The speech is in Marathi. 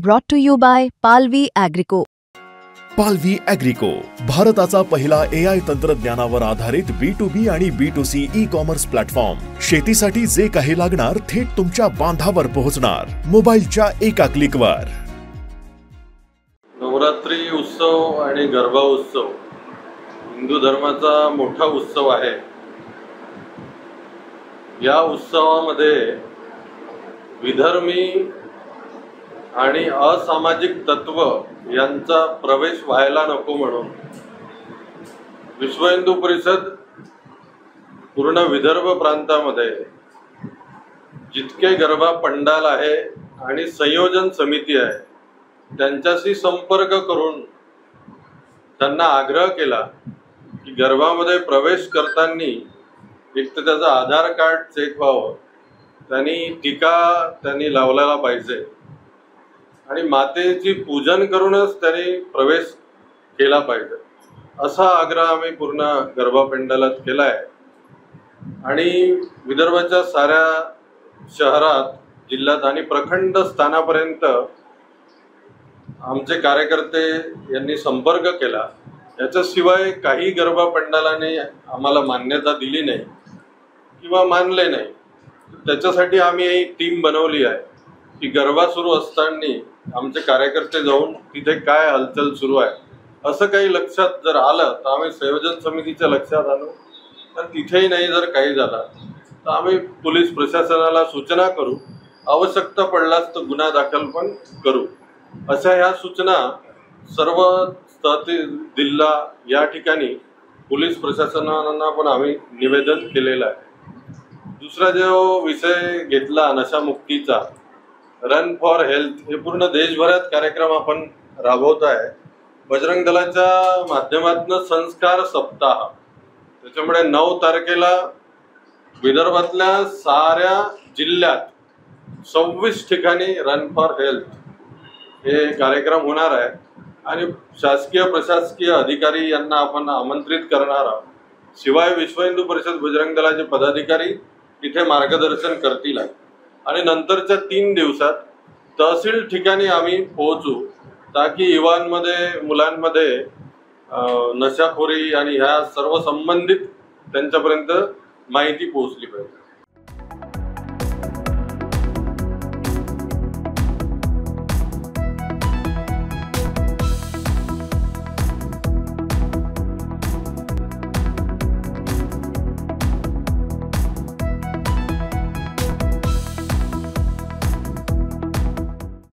Brought to you by Palvi Agrico. पालवी ॲग्रिको, भारताचा पहिला AI तंत्रज्ञानावर आधारित B2B आणि B2C ई-कॉमर्स प्लॅटफॉर्म। शेतीसाठी जे काही लागणार थेट तुमच्या बांधावर पोहोचणार, मोबाईलच्या एका क्लिकवर। नवरात्री उत्सव आणि गरबा उत्सव हिंदू धर्माचा मोठा उत्सव आहे। या उत्सवामध्ये विधर्मी आणि असामाजिक तत्व यांचा प्रवेश व्हायला नको म्हणून विश्व हिंदू परिषद पूर्ण विदर्भ प्रांतामध्ये जितके गरबा पंडाल आहे आणि संयोजन समिती आहे त्यांच्याशी संपर्क करून त्यांना आग्रह केला की गरबामध्ये प्रवेश करताना एक तर त्याचा आधार कार्ड चेक व्हावं, त्यांनी लावलेला पाहिजे आणि मातेची पूजन करूनच त्यांनी प्रवेश केला पाहिजे असा आग्रह आम्ही पूर्ण गरबा पंडालात केलाय। आणि विदर्भाच्या साऱ्या शहरात, जिल्ह्यात आणि प्रखंड स्थानापर्यंत आमचे कार्यकर्ते यांनी संपर्क केला। याच्याशिवाय काही गरबा पंडालाने आम्हाला मान्यता दिली नाही किंवा मानले नाही। त्याच्यासाठी आम्ही एक टीम बनवली आहे की गरबा सुरू असताना आमचे कार्यकर्ते जाऊन तिथे काय हालचाल सुरू आहे असं काही लक्षात जर आलं तर आम्ही संयोजन समितीच्या लक्षात आणू, तर तिथेही नाही जर काही झालं तर आम्ही पोलीस प्रशासनाला सूचना करू, आवश्यकता पडल्यास तर गुन्हा दाखल पण करू। अशा ह्या सूचना सर्व तहसील, जिल्हा या ठिकाणी पोलीस प्रशासनाला पण आम्ही निवेदन केलेलं आहे। दुसरा जो विषय घेतला नशामुक्तीचा, रन फॉर हेल्थ, हे पूर्ण देशभरात कार्यक्रम आपण राबवत आहे। बजरंग दलाच्या माध्यमातून संस्कार सप्ताह, त्याच्यामुळे 9 तारखेला विदर्भातल्या साऱ्या जिल्ह्यात 26 ठिकाणी रन फॉर हेल्थ हे कार्यक्रम होणार आहे आणि शासकीय प्रशासकीय अधिकारी यांना आपण आमंत्रित करणार आहोत। शिवाय विश्व हिंदू परिषद बजरंग दलाचे पदाधिकारी तिथे मार्गदर्शन करतील आणि नंतरच्या 3 दिवसात तहसील ठिकाणी आम्ही पोहोचू, ताकी युवांमध्ये, मुलांमध्ये नशाखोरी आणि ह्या सर्व संबंधित त्यांच्यापर्यंत माहिती पोहोचली पाहिजे।